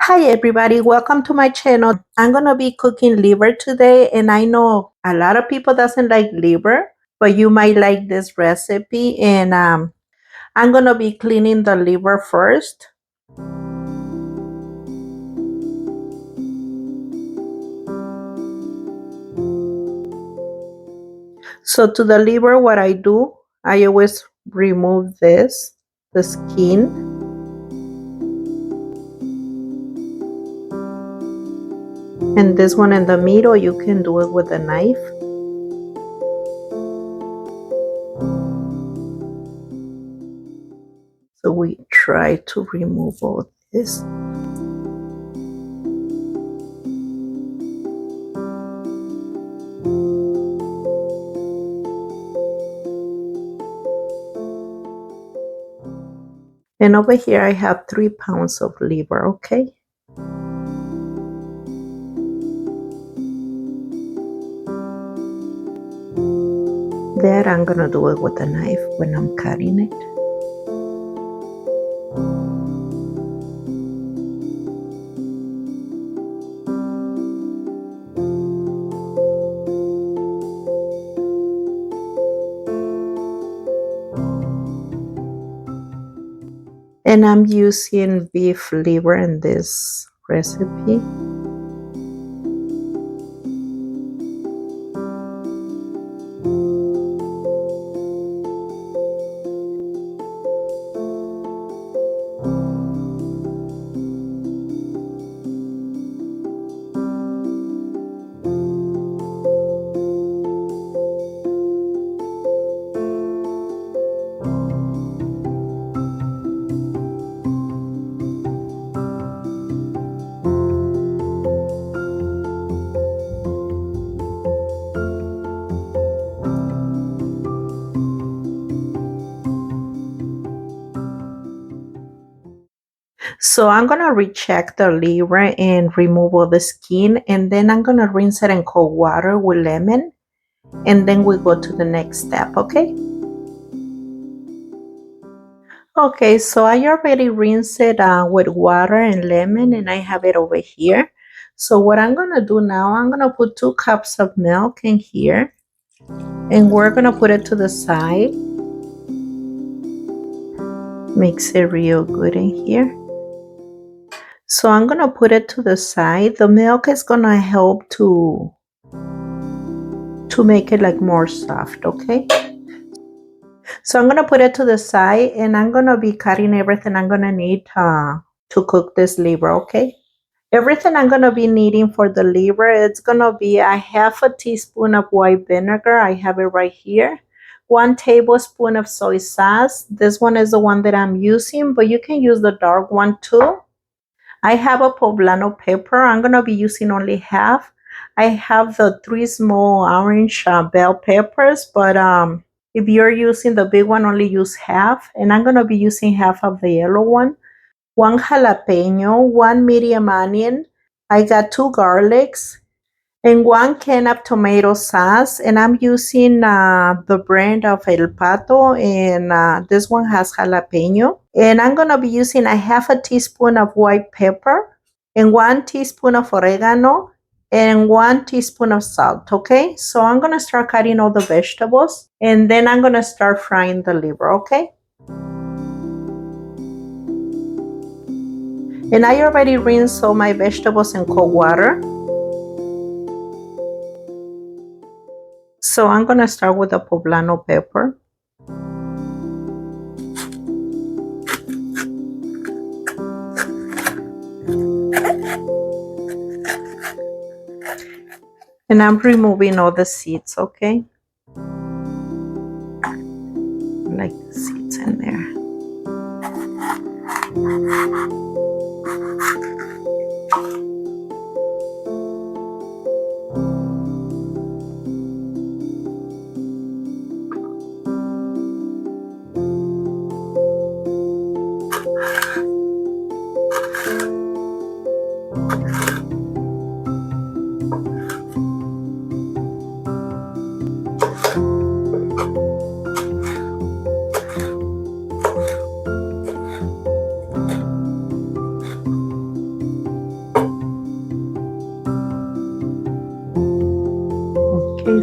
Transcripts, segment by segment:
Hi everybody, welcome to my channel. I'm gonna be cooking liver today, and I know a lot of people doesn't like liver, but you might like this recipe. And I'm gonna be cleaning the liver first. So to the liver, what I do, I always remove the skin. And this one in the middle, you can do it with a knife. So we try to remove all this. And over here I have 3 pounds of liver, okay? That I'm gonna do it with a knife when I'm cutting it. And I'm using beef liver in this recipe. So I'm gonna recheck the liver and remove all the skin, and then I'm gonna rinse it in cold water with lemon, and then we go to the next step, okay? Okay, so I already rinsed it with water and lemon, and I have it over here. So what I'm gonna do now, I'm gonna put 2 cups of milk in here, and we're gonna put it to the side. Mix it real good in here. So I'm gonna put it to the side. The milk is gonna help to make it like more soft, okay? So I'm gonna put it to the side, and I'm gonna be cutting everything I'm gonna need to cook this liver, okay? Everything I'm gonna be needing for the liver, it's gonna be a half a teaspoon of white vinegar. I have it right here. 1 tablespoon of soy sauce. This one is the one that I'm using, but you can use the dark one too. I have a poblano pepper. I'm gonna be using only half. I have the 3 small orange bell peppers, but if you're using the big one, only use half. And I'm gonna be using half of the yellow one. 1 jalapeno, 1 medium onion. I got 2 garlics and 1 can of tomato sauce. And I'm using the brand of El Pato, and this one has jalapeno. And I'm gonna be using a half a teaspoon of white pepper and 1 teaspoon of oregano and 1 teaspoon of salt, okay? So I'm gonna start cutting all the vegetables, and then I'm gonna start frying the liver, okay? And I already rinsed all my vegetables in cold water. So I'm gonna start with the poblano pepper. And I'm removing all the seeds, okay? Like the seeds in there.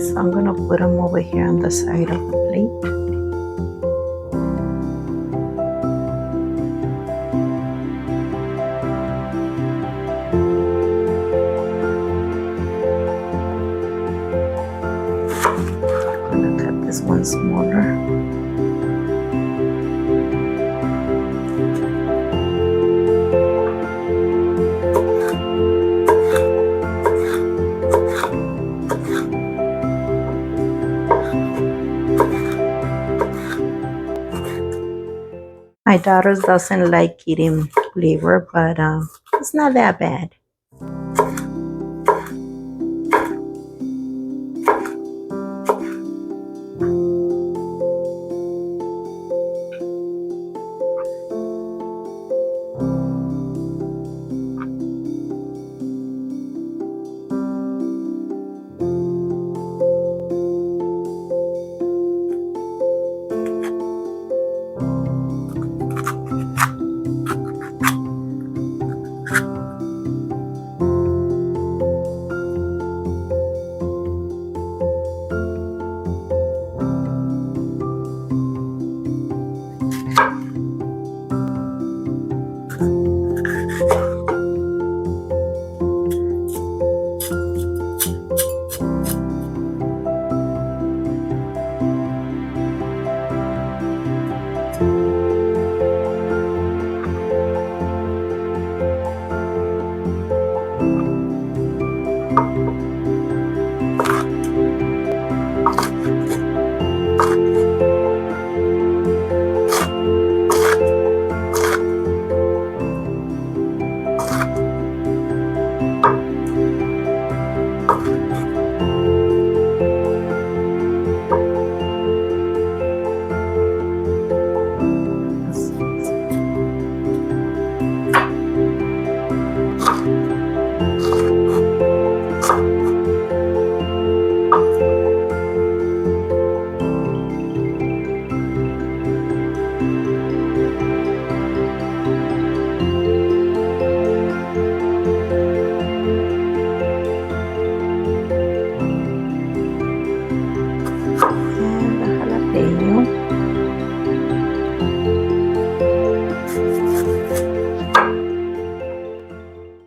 so I'm gonna put them over here on the side of the plate. I'm gonna cut this one smaller. My daughter doesn't like eating liver, but it's not that bad.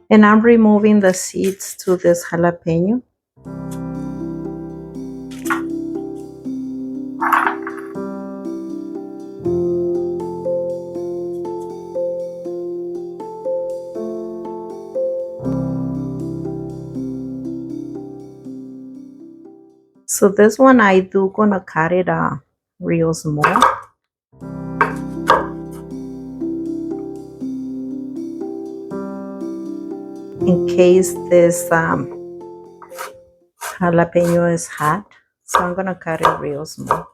And I'm removing the seeds to this jalapeno. So this one I do gonna cut it real small. In case this jalapeno is hot, so I'm gonna cut it real small.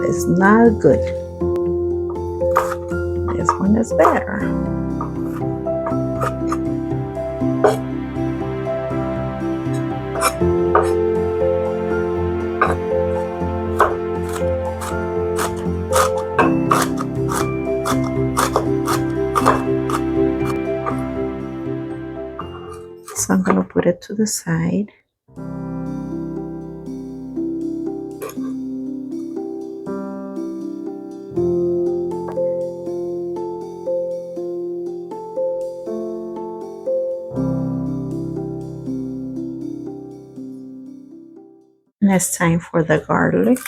Is not good. This one is better. So I'm going to put it to the side. And it's time for the garlic.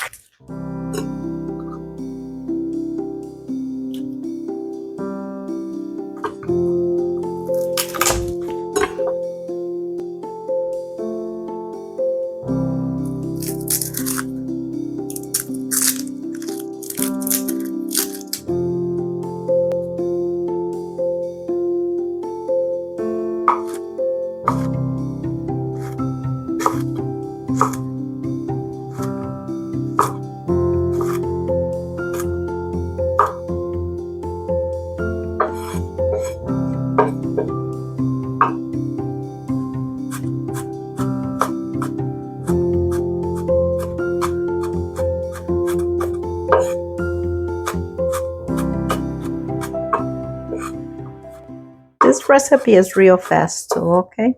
this recipe is real fast too, okay?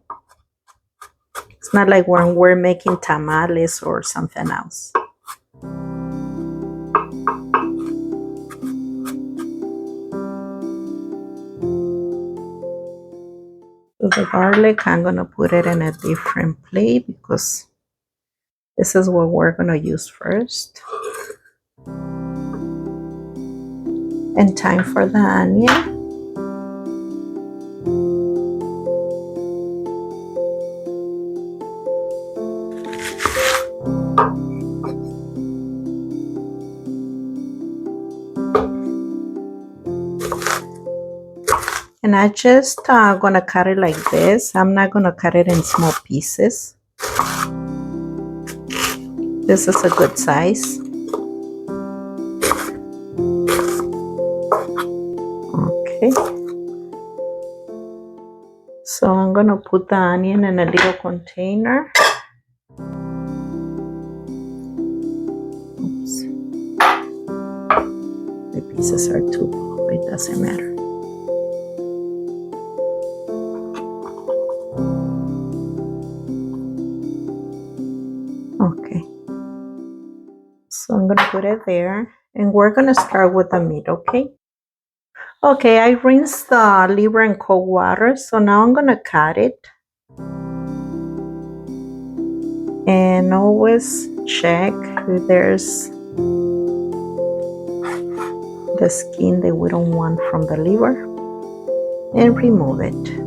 It's not like when we're making tamales or something else. So the garlic, I'm gonna put it in a different plate because this is what we're gonna use first. And time for the onion. And I just gonna cut it like this. I'm not gonna cut it in small pieces. This is a good size. Okay. So I'm gonna put the onion in a little container. Oops. The pieces are too big, it doesn't matter. Okay. So I'm gonna put it there and we're gonna start with the meat, okay? Okay, I rinsed the liver in cold water, so now I'm gonna cut it. And always check if there's the skin that we don't want from the liver and remove it.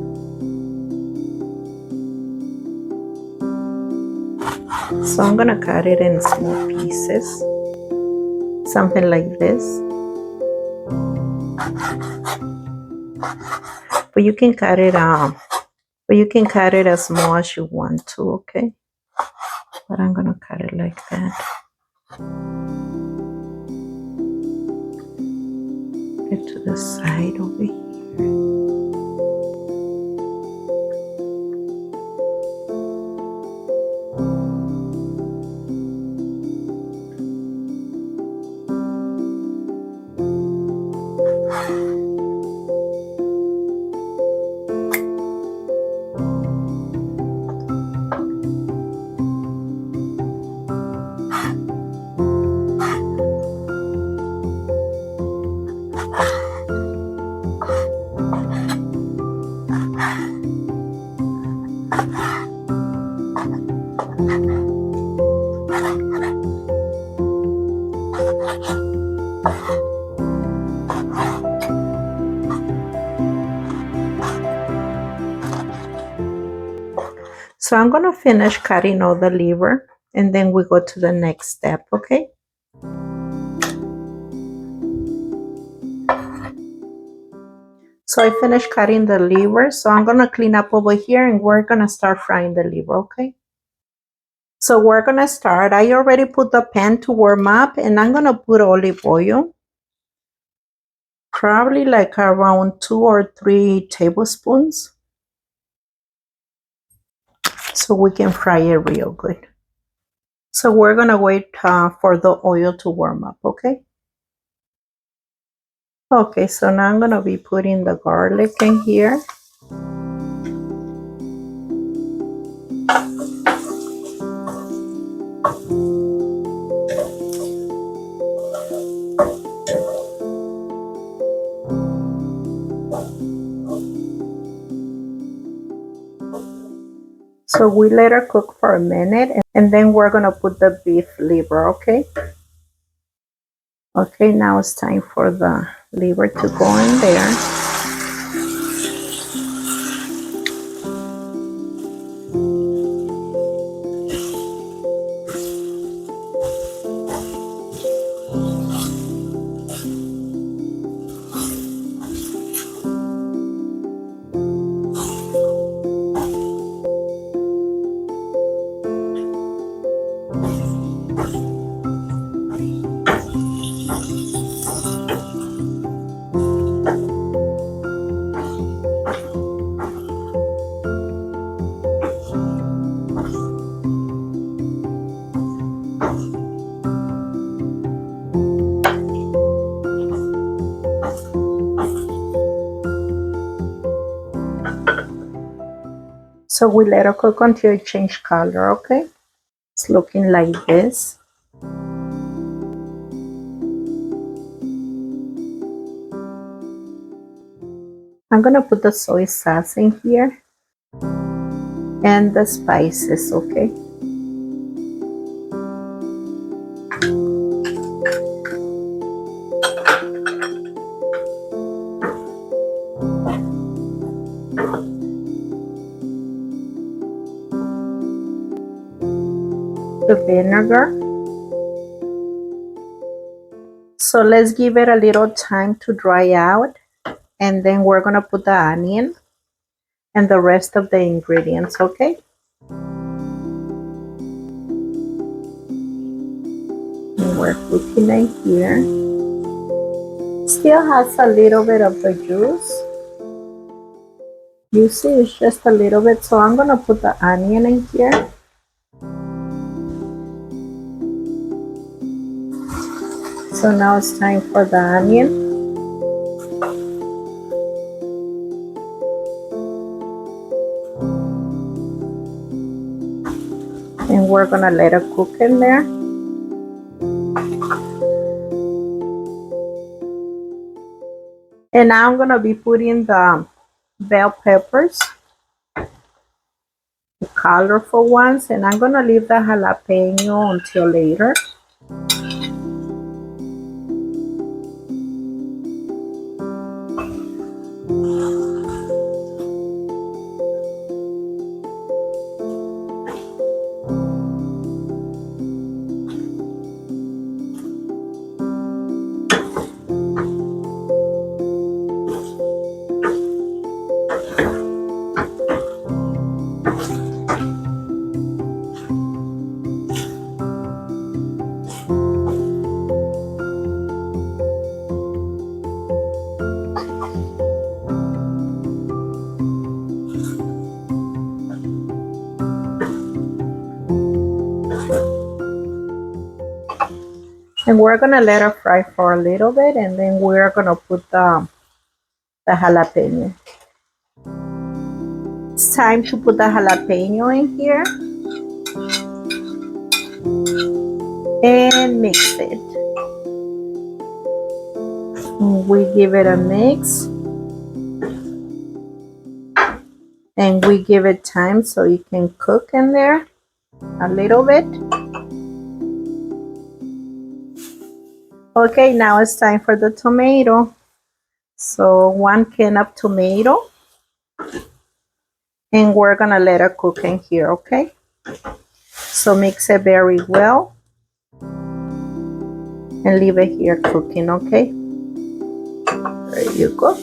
So I'm gonna cut it in small pieces, something like this. But you can cut it as small as you want to, okay? But I'm gonna cut it like that. Get to the side over here. So I'm gonna finish cutting all the liver and then we go to the next step, okay? So I finished cutting the liver, so I'm gonna clean up over here and we're gonna start frying the liver, okay? So we're gonna start. I already put the pan to warm up and I'm gonna put olive oil. Probably like around 2 or 3 tablespoons. So we can fry it real good. So we're gonna wait for the oil to warm up, okay? Okay, so now I'm gonna be putting the garlic in here. So we let her cook for a minute and then we're gonna put the beef liver, okay? Okay, now it's time for the liver to go in there. So we let it cook until it change color, okay? It's looking like this. I'm gonna put the soy sauce in here and the spices, okay? The vinegar. So let's give it a little time to dry out, and then we're gonna put the onion and the rest of the ingredients, okay? And we're putting it here. Still has a little bit of the juice. You see, it's just a little bit, so I'm gonna put the onion in here. So now it's time for the onion. And we're gonna let it cook in there. And now I'm gonna be putting the bell peppers, the colorful ones, and I'm gonna leave the jalapeno until later. And we're gonna let it fry for a little bit, and then we're gonna put the jalapeno. It's time to put the jalapeno in here and mix it. We give it a mix, and we give it time so it can cook in there a little bit. Okay, now it's time for the tomato. So 1 can of tomato, and we're gonna let it cook in here, okay? So mix it very well and leave it here cooking, okay? There you go.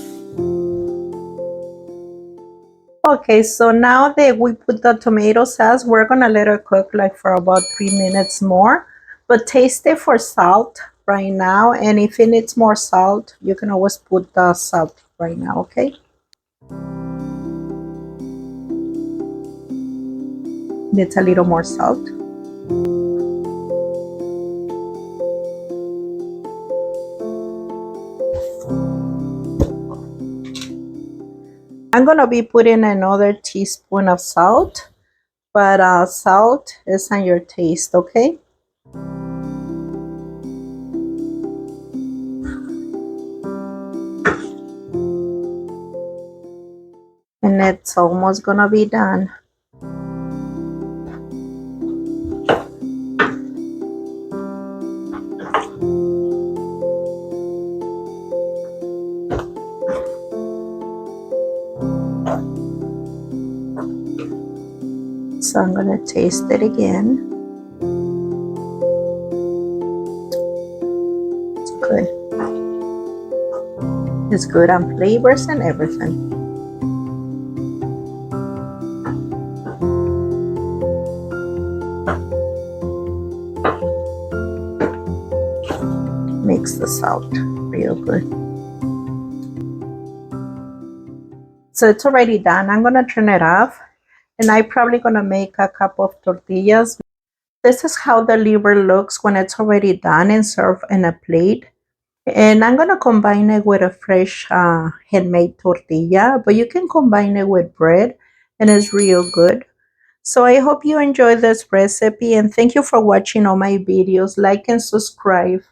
Okay, so now that we put the tomato sauce, we're gonna let it cook like for about 3 minutes more. But taste it for salt right now, and if it needs more salt, you can always put the salt right now, okay? Needs a little more salt. I'm gonna be putting another teaspoon of salt, but salt is on your taste, okay? And it's almost gonna be done. So I'm gonna taste it again. It's good. It's good on flavors and everything. Mix the salt real good. So it's already done. I'm gonna turn it off, and I'm probably gonna make a couple of tortillas. This is how the liver looks when it's already done and served in a plate. And I'm gonna combine it with a fresh handmade tortilla, but you can combine it with bread. and it's real good. So I hope you enjoy this recipe and thank you for watching all my videos. Like and subscribe.